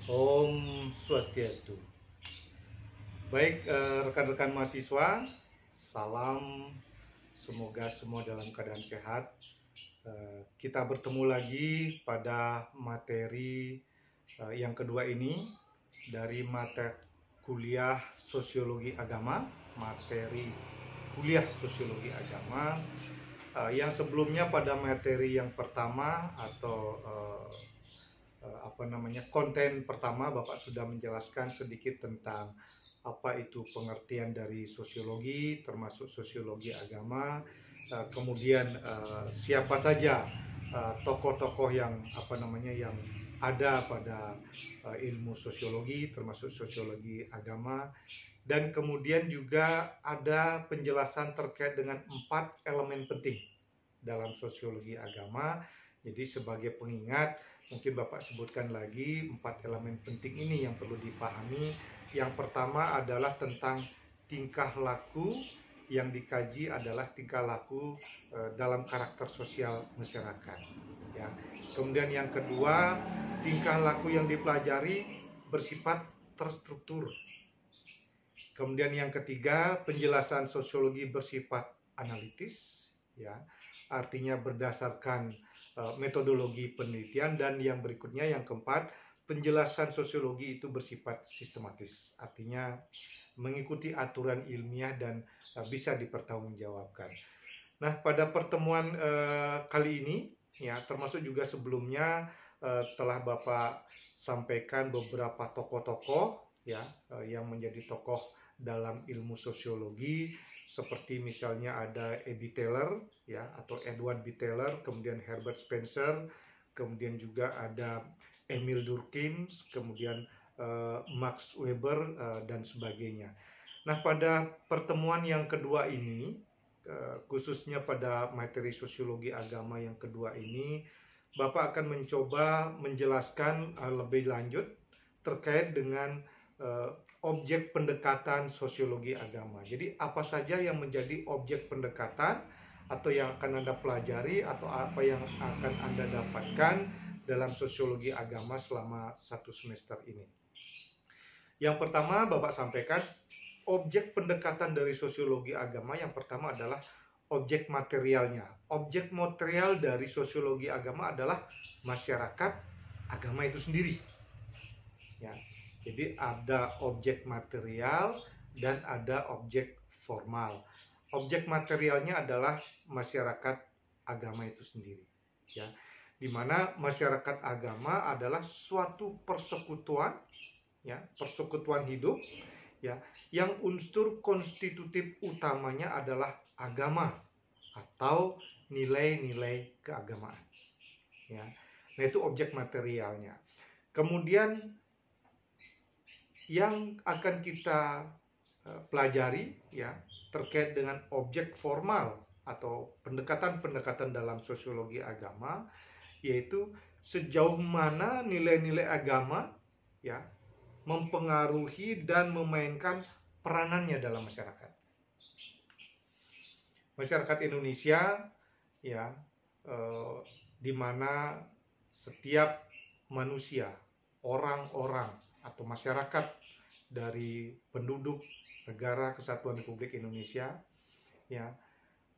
Om Swastiastu. Baik, rekan-rekan mahasiswa, salam. Semoga semua dalam keadaan sehat. Kita bertemu lagi pada materi yang kedua ini dari mata kuliah Sosiologi Agama, materi kuliah Sosiologi Agama. Yang sebelumnya pada materi yang pertama atau konten pertama Bapak sudah menjelaskan sedikit tentang apa itu pengertian dari sosiologi, termasuk sosiologi agama. Kemudian siapa saja tokoh-tokoh yang yang ada pada ilmu sosiologi, termasuk sosiologi agama. Dan kemudian juga ada penjelasan terkait dengan 4 elemen penting dalam sosiologi agama. Jadi sebagai pengingat, mungkin Bapak sebutkan lagi 4 elemen penting ini yang perlu dipahami. Yang pertama adalah tentang tingkah laku. Yang dikaji adalah tingkah laku dalam karakter sosial masyarakat. Ya. Kemudian yang kedua, tingkah laku yang dipelajari bersifat terstruktur. Kemudian yang ketiga, penjelasan sosiologi bersifat analitis, ya, artinya berdasarkan metodologi penelitian. Dan yang berikutnya, yang keempat, penjelasan sosiologi itu bersifat sistematis, artinya mengikuti aturan ilmiah dan bisa dipertanggungjawabkan. Nah, pada pertemuan kali ini, ya, termasuk juga sebelumnya telah Bapak sampaikan beberapa tokoh-tokoh, ya, yang menjadi tokoh dalam ilmu sosiologi, seperti misalnya ada E.B. Taylor, ya, atau Edward B. Taylor, kemudian Herbert Spencer, kemudian juga ada Emil Durkheim, kemudian Max Weber, dan sebagainya. Nah, pada pertemuan yang kedua ini, khususnya pada materi sosiologi agama yang kedua ini, Bapak akan mencoba menjelaskan lebih lanjut terkait dengan objek pendekatan sosiologi agama. Jadi apa saja yang menjadi objek pendekatan atau yang akan Anda pelajari atau apa yang akan Anda dapatkan dalam sosiologi agama selama 1 semester ini. Yang pertama Bapak sampaikan, objek pendekatan dari sosiologi agama yang pertama adalah objek materialnya. Objek material dari sosiologi agama adalah masyarakat agama itu sendiri. Ya. Jadi ada objek material dan ada objek formal. Objek materialnya adalah masyarakat agama itu sendiri. Ya. Di mana masyarakat agama adalah suatu persekutuan, ya, persekutuan hidup, ya, yang unsur konstitutif utamanya adalah agama atau nilai-nilai keagamaan. Ya. Nah, itu objek materialnya. Kemudian yang akan kita pelajari, ya, terkait dengan objek formal atau pendekatan-pendekatan dalam sosiologi agama, yaitu sejauh mana nilai-nilai agama, ya, mempengaruhi dan memainkan peranannya dalam masyarakat. Masyarakat Indonesia, ya, di mana setiap manusia, orang-orang atau masyarakat dari penduduk negara Kesatuan Republik Indonesia, ya,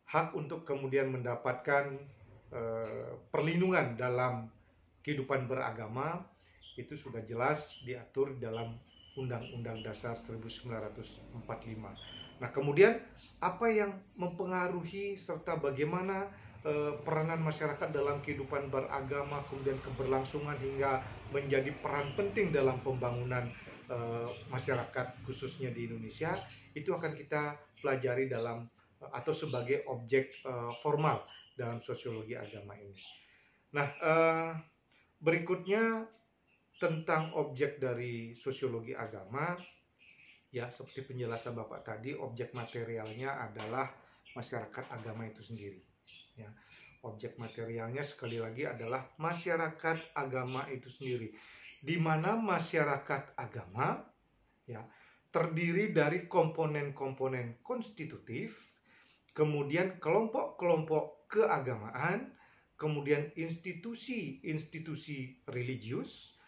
hak untuk kemudian mendapatkan perlindungan dalam kehidupan beragama itu sudah jelas diatur dalam Undang-Undang Dasar 1945. Nah, kemudian apa yang mempengaruhi serta bagaimana peranan masyarakat dalam kehidupan beragama, kemudian keberlangsungan hingga menjadi peran penting dalam pembangunan masyarakat khususnya di Indonesia, itu akan kita pelajari dalam atau sebagai objek formal dalam sosiologi agama ini. Nah, berikutnya tentang objek dari sosiologi agama, ya, seperti penjelasan Bapak tadi, objek materialnya adalah masyarakat agama itu sendiri. Ya, objek materialnya sekali lagi adalah masyarakat agama itu sendiri, di mana masyarakat agama, ya, terdiri dari komponen-komponen konstitutif, kemudian kelompok-kelompok keagamaan, kemudian institusi-institusi religius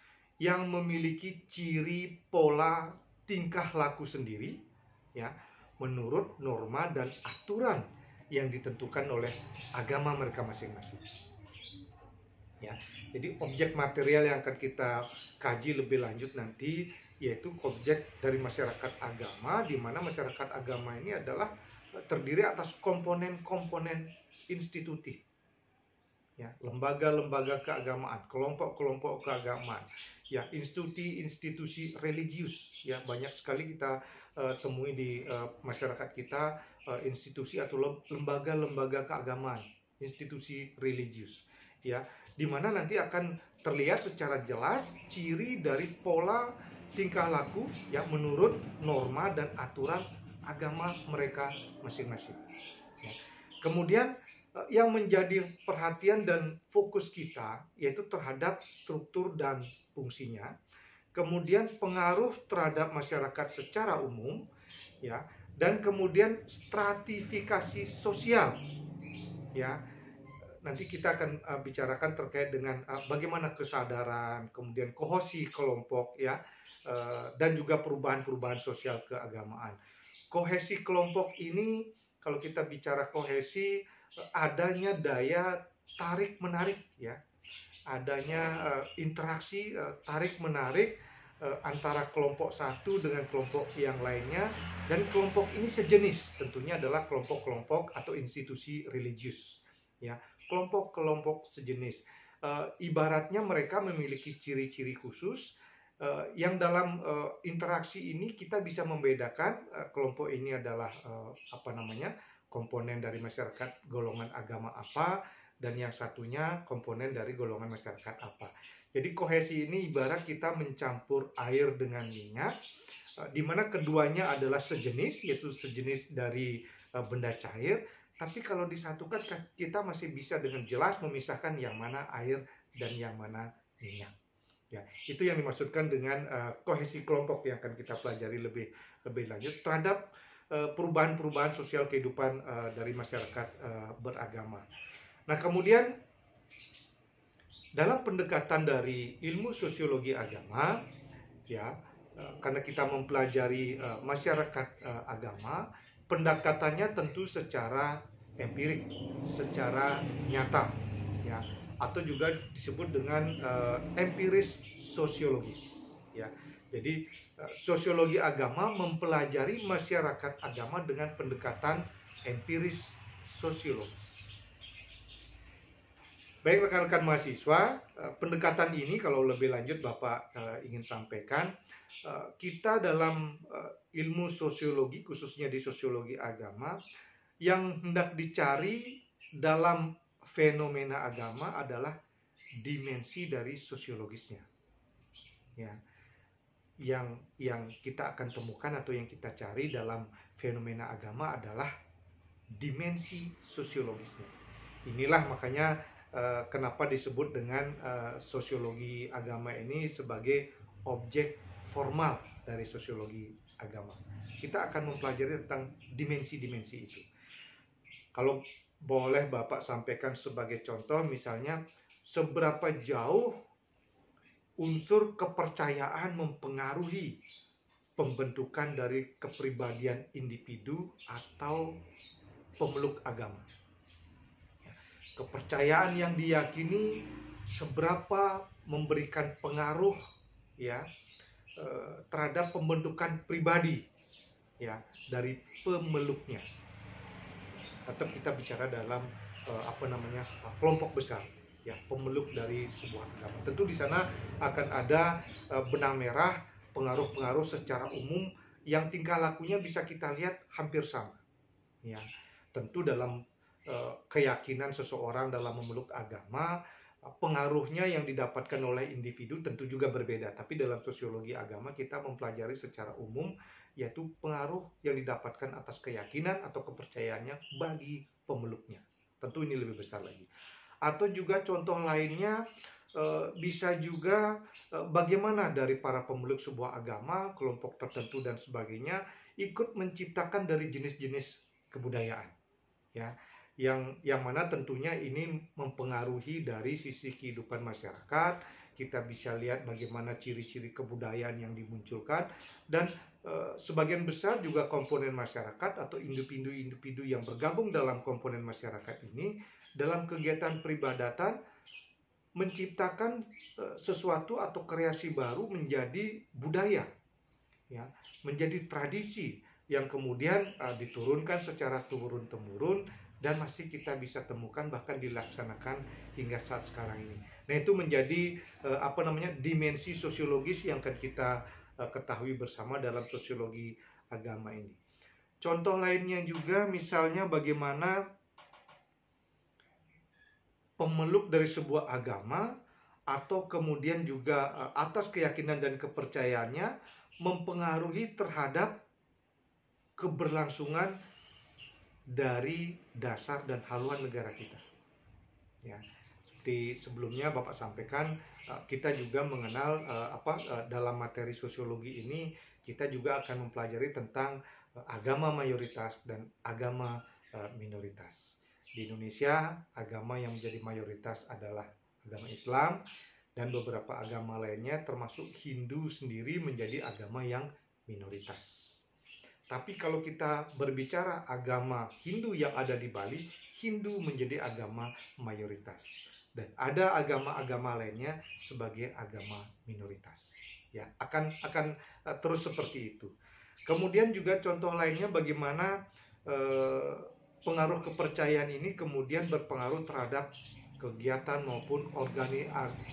yang memiliki ciri pola tingkah laku sendiri, ya, menurut norma dan aturan yang ditentukan oleh agama mereka masing-masing. Ya, jadi objek material yang akan kita kaji lebih lanjut nanti yaitu objek dari masyarakat agama, di mana masyarakat agama ini adalah terdiri atas komponen-komponen institutif, ya, lembaga-lembaga keagamaan, kelompok-kelompok keagamaan, ya, institusi-institusi religius, ya, banyak sekali kita temui di masyarakat kita institusi atau lembaga-lembaga keagamaan, institusi religius, ya, di mana nanti akan terlihat secara jelas ciri dari pola tingkah laku, ya, menurut norma dan aturan agama mereka masing-masing. Ya. Kemudian yang menjadi perhatian dan fokus kita yaitu terhadap struktur dan fungsinya, kemudian pengaruh terhadap masyarakat secara umum, ya, dan kemudian stratifikasi sosial, ya. Nanti kita akan bicarakan terkait dengan bagaimana kesadaran, kemudian kohesi kelompok, ya, dan juga perubahan-perubahan sosial keagamaan. Kohesi kelompok ini, kalau kita bicara kohesi, adanya daya tarik menarik, ya, adanya interaksi tarik menarik antara kelompok satu dengan kelompok yang lainnya, dan kelompok ini sejenis, tentunya adalah kelompok-kelompok atau institusi religius, ya, kelompok-kelompok sejenis. Ibaratnya mereka memiliki ciri-ciri khusus yang dalam interaksi ini kita bisa membedakan kelompok ini adalah komponen dari masyarakat golongan agama apa, dan yang satunya komponen dari golongan masyarakat apa. Jadi kohesi ini ibarat kita mencampur air dengan minyak, di mana keduanya adalah sejenis, yaitu sejenis dari benda cair. Tapi kalau disatukan kita masih bisa dengan jelas memisahkan yang mana air dan yang mana minyak. Ya, itu yang dimaksudkan dengan kohesi kelompok yang akan kita pelajari lebih lanjut terhadap perubahan-perubahan sosial kehidupan dari masyarakat beragama. Nah, kemudian dalam pendekatan dari ilmu sosiologi agama, ya, karena kita mempelajari masyarakat agama, pendekatannya tentu secara empirik, secara nyata, ya, atau juga disebut dengan empiris sosiologis, ya. Jadi sosiologi agama mempelajari masyarakat agama dengan pendekatan empiris sosiologis. Baik rekan-rekan mahasiswa, pendekatan ini kalau lebih lanjut Bapak ingin sampaikan, kita dalam ilmu sosiologi, khususnya di sosiologi agama, yang hendak dicari dalam fenomena agama adalah dimensi dari sosiologisnya, ya, yang kita akan temukan atau yang kita cari dalam fenomena agama adalah dimensi sosiologisnya. Inilah makanya kenapa disebut dengan sosiologi agama ini sebagai objek formal dari sosiologi agama. Kita akan mempelajari tentang dimensi-dimensi itu. Kalau boleh Bapak sampaikan sebagai contoh, misalnya seberapa jauh unsur kepercayaan mempengaruhi pembentukan dari kepribadian individu atau pemeluk agama. Kepercayaan yang diyakini seberapa memberikan pengaruh, ya, terhadap pembentukan pribadi, ya, dari pemeluknya. Atau kita bicara dalam kelompok besar, ya, pemeluk dari sebuah agama. Tentu di sana akan ada benang merah pengaruh-pengaruh secara umum yang tingkah lakunya bisa kita lihat hampir sama, ya. Tentu dalam keyakinan seseorang dalam memeluk agama, pengaruhnya yang didapatkan oleh individu tentu juga berbeda. Tapi dalam sosiologi agama kita mempelajari secara umum, yaitu pengaruh yang didapatkan atas keyakinan atau kepercayaannya bagi pemeluknya. Tentu ini lebih besar lagi. Atau juga contoh lainnya bisa juga bagaimana dari para pemeluk sebuah agama, kelompok tertentu dan sebagainya ikut menciptakan dari jenis-jenis kebudayaan, ya. yang mana tentunya ini mempengaruhi dari sisi kehidupan masyarakat. Kita bisa lihat bagaimana ciri-ciri kebudayaan yang dimunculkan, dan sebagian besar juga komponen masyarakat atau individu-individu yang bergabung dalam komponen masyarakat ini dalam kegiatan peribadatan menciptakan sesuatu atau kreasi baru menjadi budaya, ya, menjadi tradisi yang kemudian diturunkan secara turun-temurun dan masih kita bisa temukan bahkan dilaksanakan hingga saat sekarang ini. Nah, itu menjadi dimensi sosiologis yang akan kita ketahui bersama dalam sosiologi agama ini. Contoh lainnya juga misalnya bagaimana pemeluk dari sebuah agama atau kemudian juga atas keyakinan dan kepercayaannya mempengaruhi terhadap keberlangsungan dari dasar dan haluan negara kita. Ya, seperti sebelumnya Bapak sampaikan, kita juga mengenal dalam materi sosiologi ini kita juga akan mempelajari tentang agama mayoritas dan agama minoritas. Di Indonesia, agama yang menjadi mayoritas adalah agama Islam, dan beberapa agama lainnya termasuk Hindu sendiri menjadi agama yang minoritas. Tapi kalau kita berbicara agama Hindu yang ada di Bali, Hindu menjadi agama mayoritas. Dan ada agama-agama lainnya sebagai agama minoritas. Ya, akan terus seperti itu. Kemudian juga contoh lainnya bagaimana pengaruh kepercayaan ini kemudian berpengaruh terhadap kegiatan maupun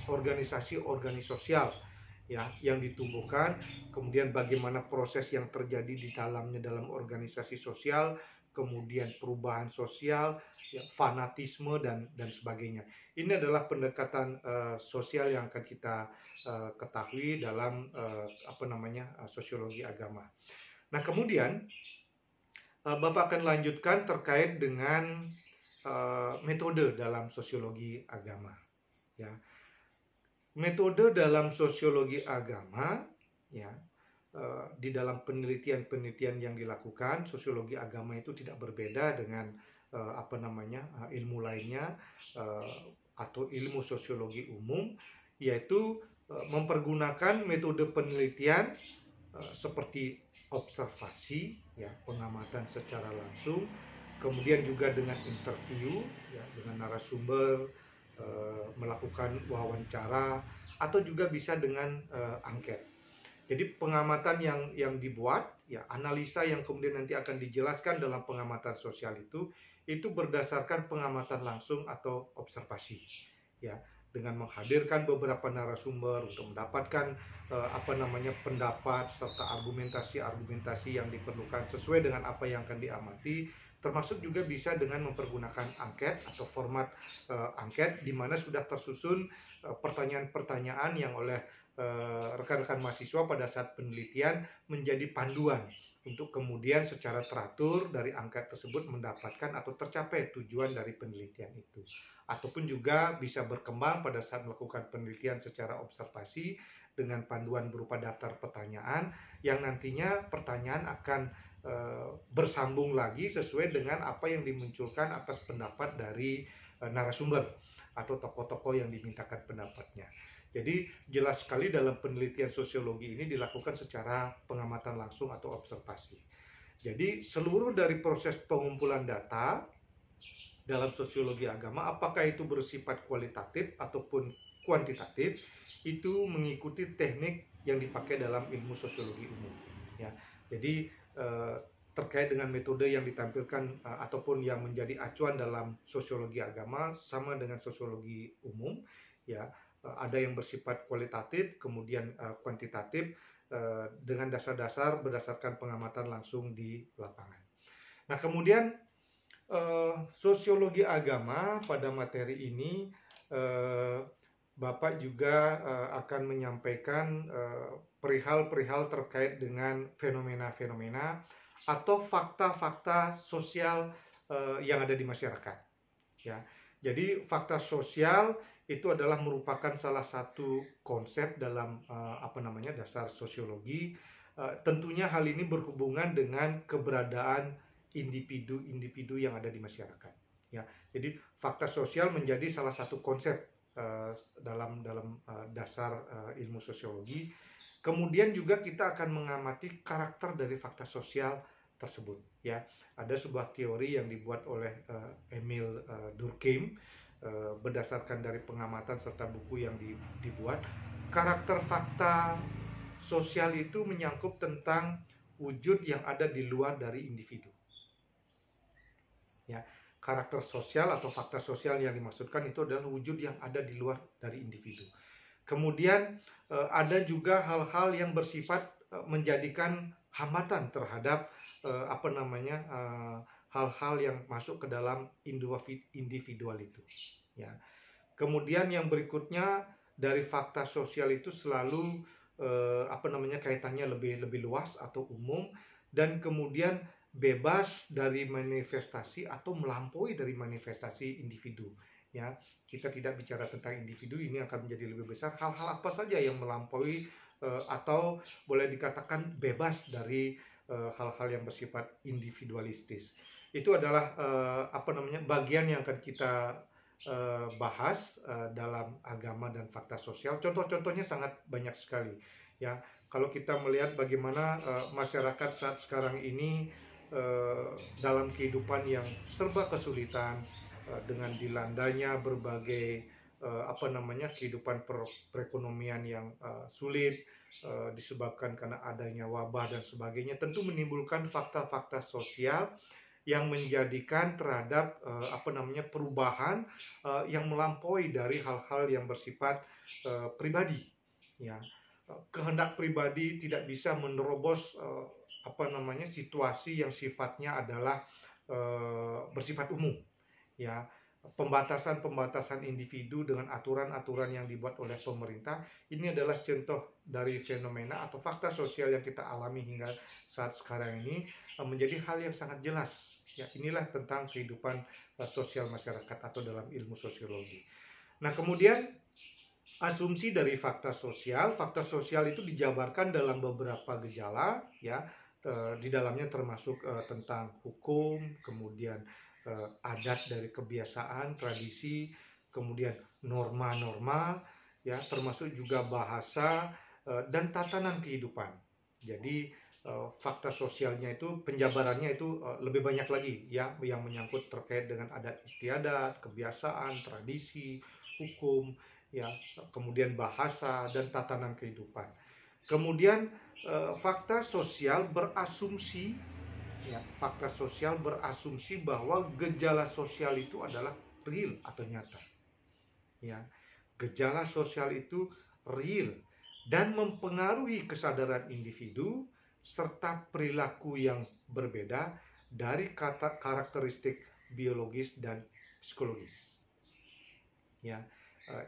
organisasi sosial, ya, yang ditumbuhkan, kemudian bagaimana proses yang terjadi di dalamnya dalam organisasi sosial, kemudian perubahan sosial, ya, fanatisme dan sebagainya. Ini adalah pendekatan sosial yang akan kita ketahui dalam sosiologi agama. Nah, kemudian Bapak akan lanjutkan terkait dengan metode dalam sosiologi agama. Ya, metode dalam sosiologi agama, ya, di dalam penelitian yang dilakukan, sosiologi agama itu tidak berbeda dengan ilmu lainnya atau ilmu sosiologi umum, yaitu mempergunakan metode penelitian seperti observasi, ya, pengamatan secara langsung, kemudian juga dengan interview, ya, dengan narasumber, melakukan wawancara, atau juga bisa dengan angket. Jadi pengamatan yang dibuat, ya, analisa yang kemudian nanti akan dijelaskan dalam pengamatan sosial itu berdasarkan pengamatan langsung atau observasi, ya, dengan menghadirkan beberapa narasumber untuk mendapatkan pendapat serta argumentasi yang diperlukan sesuai dengan apa yang akan diamati, termasuk juga bisa dengan mempergunakan angket atau format angket di mana sudah tersusun pertanyaan-pertanyaan yang oleh rekan-rekan mahasiswa pada saat penelitian menjadi panduan untuk kemudian secara teratur dari angket tersebut mendapatkan atau tercapai tujuan dari penelitian itu. Ataupun juga bisa berkembang pada saat melakukan penelitian secara observasi dengan panduan berupa daftar pertanyaan yang nantinya pertanyaan akan bersambung lagi sesuai dengan apa yang dimunculkan atas pendapat dari narasumber atau tokoh-tokoh yang dimintakan pendapatnya. Jadi jelas sekali dalam penelitian sosiologi ini dilakukan secara pengamatan langsung atau observasi. Jadi seluruh dari proses pengumpulan data dalam sosiologi agama, apakah itu bersifat kualitatif ataupun kuantitatif, itu mengikuti teknik yang dipakai dalam ilmu sosiologi umum. Ya, jadi terkait dengan metode yang ditampilkan ataupun yang menjadi acuan dalam sosiologi agama sama dengan sosiologi umum, ya. Ada yang bersifat kualitatif, kemudian kuantitatif dengan dasar-dasar berdasarkan pengamatan langsung di lapangan. Nah, kemudian sosiologi agama pada materi ini Bapak juga akan menyampaikan perihal-perihal terkait dengan fenomena-fenomena atau fakta-fakta sosial yang ada di masyarakat. Ya, jadi fakta sosial itu adalah merupakan salah satu konsep dalam dasar sosiologi. Tentunya hal ini berhubungan dengan keberadaan individu-individu yang ada di masyarakat. Ya, jadi fakta sosial menjadi salah satu konsep dalam dasar ilmu sosiologi. Kemudian juga kita akan mengamati karakter dari fakta sosial tersebut. Ya, ada sebuah teori yang dibuat oleh Emil Durkheim berdasarkan dari pengamatan serta buku yang dibuat. Karakter fakta sosial itu menyangkut tentang wujud yang ada di luar dari individu. Ya, karakter sosial atau fakta sosial yang dimaksudkan itu adalah wujud yang ada di luar dari individu. Kemudian ada juga hal-hal yang bersifat menjadikan hambatan terhadap hal-hal yang masuk ke dalam individual itu. Ya. Kemudian yang berikutnya dari fakta sosial itu selalu kaitannya lebih luas atau umum, dan kemudian bebas dari manifestasi atau melampaui dari manifestasi individu. Ya, kita tidak bicara tentang individu, ini akan menjadi lebih besar. Hal-hal apa saja yang melampaui atau boleh dikatakan bebas dari hal-hal yang bersifat individualistis. Itu adalah bagian yang akan kita bahas dalam agama dan fakta sosial. Contoh-contohnya sangat banyak sekali. Ya, kalau kita melihat bagaimana masyarakat saat sekarang ini dalam kehidupan yang serba kesulitan, dengan dilandanya berbagai kehidupan perekonomian yang sulit disebabkan karena adanya wabah dan sebagainya, tentu menimbulkan fakta-fakta sosial yang menjadikan terhadap perubahan yang melampaui dari hal-hal yang bersifat pribadi. Ya, kehendak pribadi tidak bisa menerobos situasi yang sifatnya adalah bersifat umum. Ya, pembatasan individu dengan aturan-aturan yang dibuat oleh pemerintah, ini adalah contoh dari fenomena atau fakta sosial yang kita alami hingga saat sekarang ini, menjadi hal yang sangat jelas. Ya, inilah tentang kehidupan sosial masyarakat atau dalam ilmu sosiologi. Nah, kemudian asumsi dari fakta sosial itu dijabarkan dalam beberapa gejala, ya, di dalamnya termasuk tentang hukum, kemudian adat dari kebiasaan, tradisi, kemudian norma-norma, ya, termasuk juga bahasa dan tatanan kehidupan. Jadi fakta sosialnya itu penjabarannya itu lebih banyak lagi, ya, yang menyangkut terkait dengan adat istiadat, kebiasaan, tradisi, hukum, ya, kemudian bahasa dan tatanan kehidupan. Kemudian fakta sosial berasumsi, ya, fakta sosial berasumsi bahwa gejala sosial itu adalah real atau nyata. Ya, gejala sosial itu real dan mempengaruhi kesadaran individu serta perilaku yang berbeda dari karakteristik biologis dan psikologis. Ya,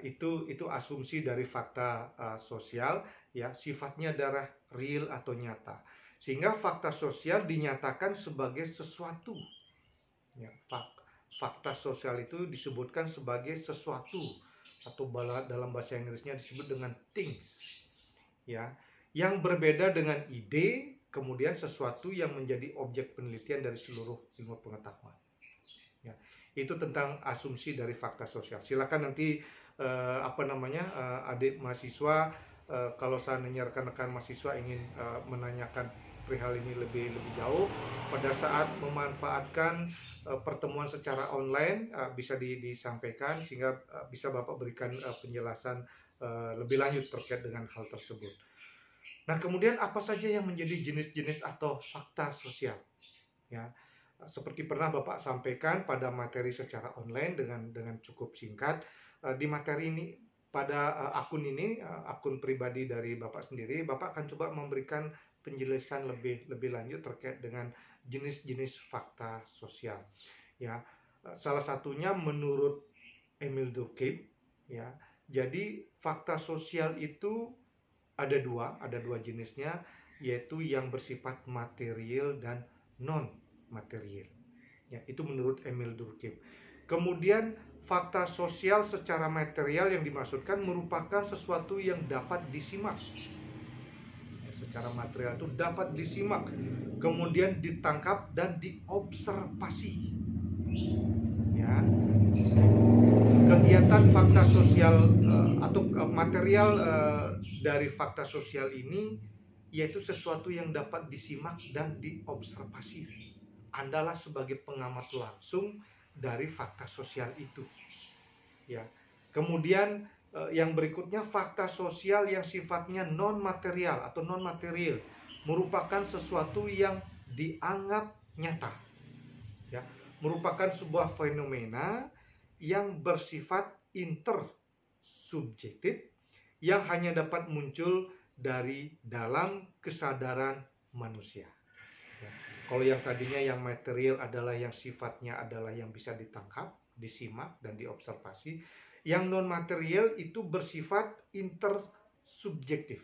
itu asumsi dari fakta sosial, ya, sifatnya adalah real atau nyata, sehingga fakta sosial dinyatakan sebagai sesuatu. Ya, fakta sosial itu disebutkan sebagai sesuatu, atau dalam bahasa Inggrisnya disebut dengan things, ya, yang berbeda dengan ide, kemudian sesuatu yang menjadi objek penelitian dari seluruh ilmu pengetahuan. Ya, itu tentang asumsi dari fakta sosial. Silakan nanti adik mahasiswa, kalau seandainya rekan-rekan mahasiswa ingin menanyakan perihal ini lebih jauh pada saat memanfaatkan pertemuan secara online, bisa disampaikan sehingga bisa Bapak berikan penjelasan lebih lanjut terkait dengan hal tersebut. Nah, kemudian apa saja yang menjadi jenis-jenis atau fakta sosial? Ya, seperti pernah Bapak sampaikan pada materi secara online dengan cukup singkat. Di materi ini, pada akun ini, akun pribadi dari Bapak sendiri, Bapak akan coba memberikan penjelasan lebih lanjut terkait dengan jenis-jenis fakta sosial. Ya, salah satunya menurut Emil Durkheim, ya. Jadi fakta sosial itu ada dua jenisnya, yaitu yang bersifat material dan non material. Ya, itu menurut Emil Durkheim. Kemudian fakta sosial secara material yang dimaksudkan merupakan sesuatu yang dapat disimak. Ya, secara material itu dapat disimak, kemudian ditangkap dan diobservasi. ya, kegiatan fakta sosial atau material dari fakta sosial ini yaitu sesuatu yang dapat disimak dan diobservasi. Andalah sebagai pengamat langsung dari fakta sosial itu, ya. Kemudian yang berikutnya, fakta sosial yang sifatnya non material atau non material merupakan sesuatu yang dianggap nyata, ya, merupakan sebuah fenomena yang bersifat intersubjektif yang hanya dapat muncul dari dalam kesadaran manusia. Ya. Kalau yang tadinya yang material adalah yang sifatnya adalah yang bisa ditangkap, disimak, dan diobservasi. Yang non material itu bersifat intersubjektif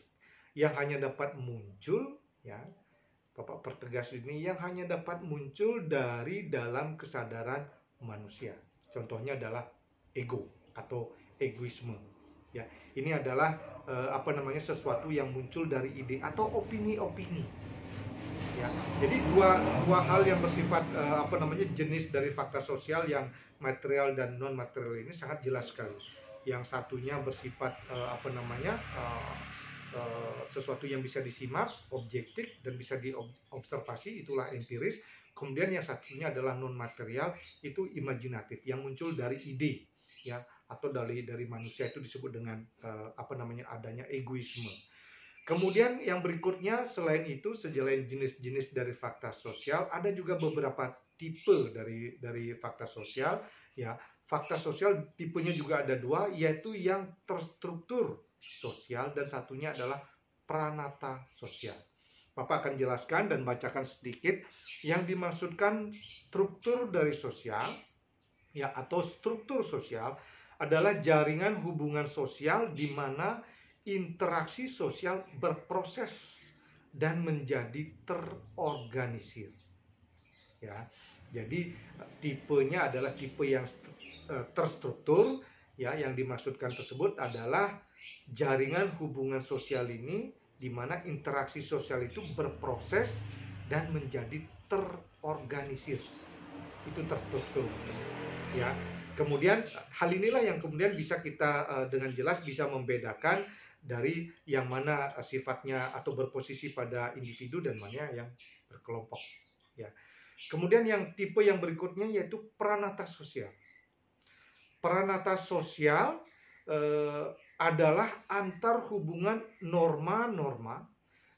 yang hanya dapat muncul, ya, Bapak pertegas ini, yang hanya dapat muncul dari dalam kesadaran manusia. Contohnya adalah ego atau egoisme. Ya, ini adalah sesuatu yang muncul dari ide atau opini-opini. Ya, jadi dua hal yang bersifat jenis dari fakta sosial yang material dan non material ini sangat jelas sekali. Yang satunya bersifat sesuatu yang bisa disimak, objektif, dan bisa diobservasi, itulah empiris. Kemudian yang satunya adalah non material, itu imajinatif, yang muncul dari ide, ya, atau dari manusia, itu disebut dengan adanya egoisme. Kemudian yang berikutnya, selain itu, selain jenis-jenis dari fakta sosial, ada juga beberapa tipe dari fakta sosial. Ya, fakta sosial tipenya juga ada dua, yaitu yang terstruktur sosial dan satunya adalah pranata sosial. Bapak akan jelaskan dan bacakan sedikit yang dimaksudkan struktur dari sosial, ya, atau struktur sosial adalah jaringan hubungan sosial di mana interaksi sosial berproses dan menjadi terorganisir. Ya, jadi tipenya adalah tipe yang terstruktur. Ya, yang dimaksudkan tersebut adalah jaringan hubungan sosial ini di mana interaksi sosial itu berproses dan menjadi terorganisir. Itu terstruktur. Ya. Kemudian hal inilah yang kemudian bisa kita dengan jelas bisa membedakan dari yang mana sifatnya atau berposisi pada individu dan mana yang berkelompok. Ya. Kemudian yang tipe yang berikutnya yaitu pranata sosial. Pranata sosial adalah antar hubungan norma-norma,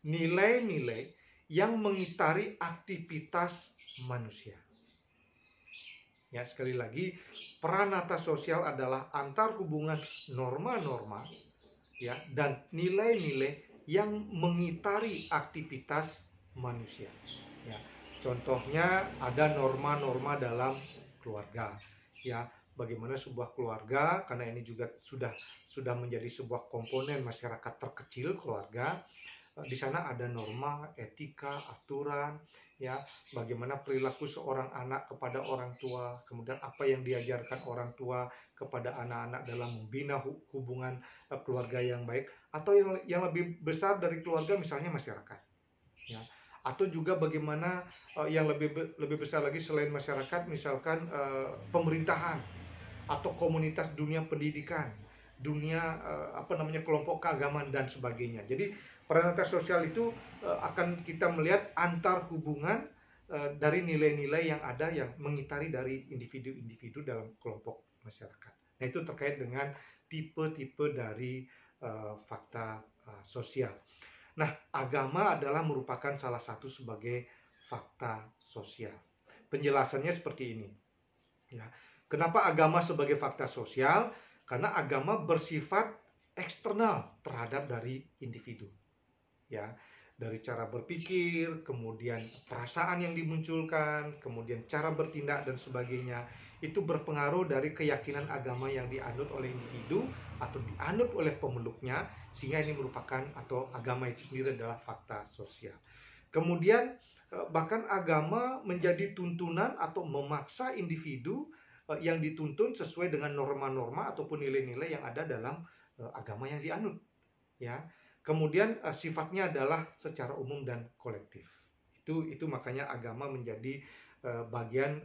nilai-nilai yang mengitari aktivitas manusia. Ya, sekali lagi, pranata sosial adalah antar hubungan norma-norma, ya, dan nilai-nilai yang mengitari aktivitas manusia. Ya, contohnya ada norma-norma dalam keluarga. Ya, bagaimana sebuah keluarga, karena ini juga sudah menjadi sebuah komponen masyarakat terkecil, keluarga. Di sana ada norma, etika, aturan, ya, bagaimana perilaku seorang anak kepada orang tua, kemudian apa yang diajarkan orang tua kepada anak-anak dalam membina hubungan keluarga yang baik, atau yang lebih besar dari keluarga misalnya masyarakat, ya, atau juga bagaimana yang lebih besar lagi selain masyarakat, misalkan pemerintahan atau komunitas dunia pendidikan, dunia kelompok keagamaan dan sebagainya. Jadi pranata sosial itu akan kita melihat antar hubungan dari nilai-nilai yang ada yang mengitari dari individu-individu dalam kelompok masyarakat. Nah, itu terkait dengan tipe-tipe dari fakta sosial. Nah, agama adalah merupakan salah satu sebagai fakta sosial. Penjelasannya seperti ini. Ya. Kenapa agama sebagai fakta sosial? Karena agama bersifat eksternal terhadap dari individu. Ya, dari cara berpikir, kemudian perasaan yang dimunculkan, kemudian cara bertindak dan sebagainya, itu berpengaruh dari keyakinan agama yang dianut oleh individu atau dianut oleh pemeluknya, sehingga ini merupakan atau agama itu sendiri adalah fakta sosial. Kemudian bahkan agama menjadi tuntunan atau memaksa individu yang dituntun sesuai dengan norma-norma ataupun nilai-nilai yang ada dalam agama yang dianut, ya. Kemudian sifatnya adalah secara umum dan kolektif. Itu makanya agama menjadi bagian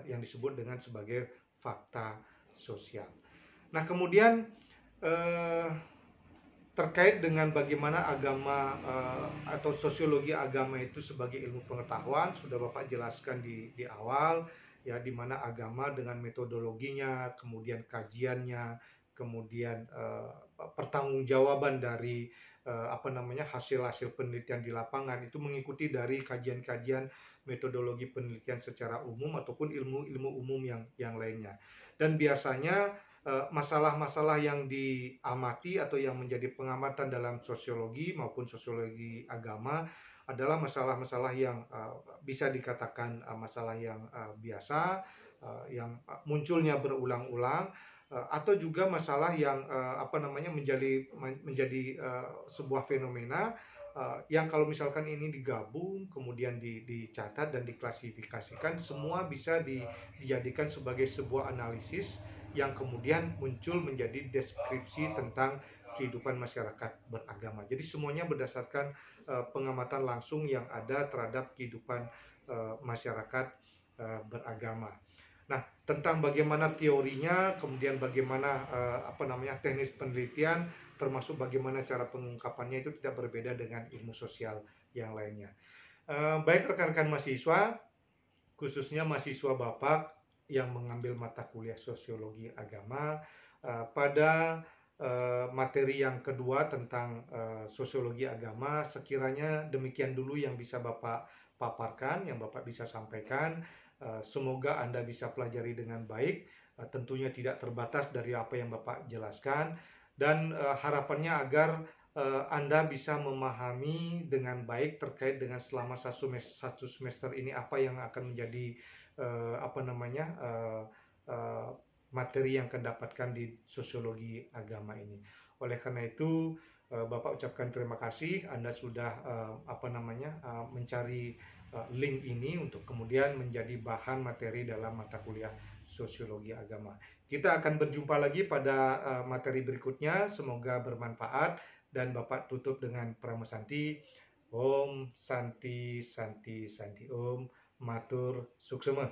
yang disebut dengan sebagai fakta sosial. Nah, kemudian terkait dengan bagaimana agama atau sosiologi agama itu sebagai ilmu pengetahuan, sudah Bapak jelaskan di awal, ya, di mana agama dengan metodologinya, kemudian kajiannya, kemudian pertanggungjawaban dari hasil-hasil penelitian di lapangan itu mengikuti dari kajian-kajian metodologi penelitian secara umum ataupun ilmu-ilmu umum yang lainnya. Dan biasanya masalah-masalah yang diamati atau yang menjadi pengamatan dalam sosiologi maupun sosiologi agama adalah masalah-masalah yang bisa dikatakan masalah yang biasa, yang munculnya berulang-ulang, atau juga masalah yang menjadi sebuah fenomena yang kalau misalkan ini digabung kemudian dicatat dan diklasifikasikan, semua bisa dijadikan sebagai sebuah analisis yang kemudian muncul menjadi deskripsi tentang kehidupan masyarakat beragama. Jadi semuanya berdasarkan pengamatan langsung yang ada terhadap kehidupan masyarakat beragama. Nah, tentang bagaimana teorinya, kemudian bagaimana teknis penelitian, termasuk bagaimana cara pengungkapannya itu tidak berbeda dengan ilmu sosial yang lainnya. Baik rekan-rekan mahasiswa, khususnya mahasiswa Bapak yang mengambil mata kuliah sosiologi agama, pada materi yang kedua tentang sosiologi agama, sekiranya demikian dulu yang bisa Bapak paparkan, yang Bapak bisa sampaikan. Semoga Anda bisa pelajari dengan baik, tentunya tidak terbatas dari apa yang Bapak jelaskan, dan harapannya agar Anda bisa memahami dengan baik terkait dengan selama satu semester ini apa yang akan menjadi materi yang akan dapatkan di sosiologi agama ini. Oleh karena itu, Bapak ucapkan terima kasih Anda sudah mencari link ini untuk kemudian menjadi bahan materi dalam mata kuliah sosiologi agama. Kita akan berjumpa lagi pada materi berikutnya, semoga bermanfaat, dan Bapak tutup dengan pramusanti. Om Santi Santi Santi Om, matur suksema.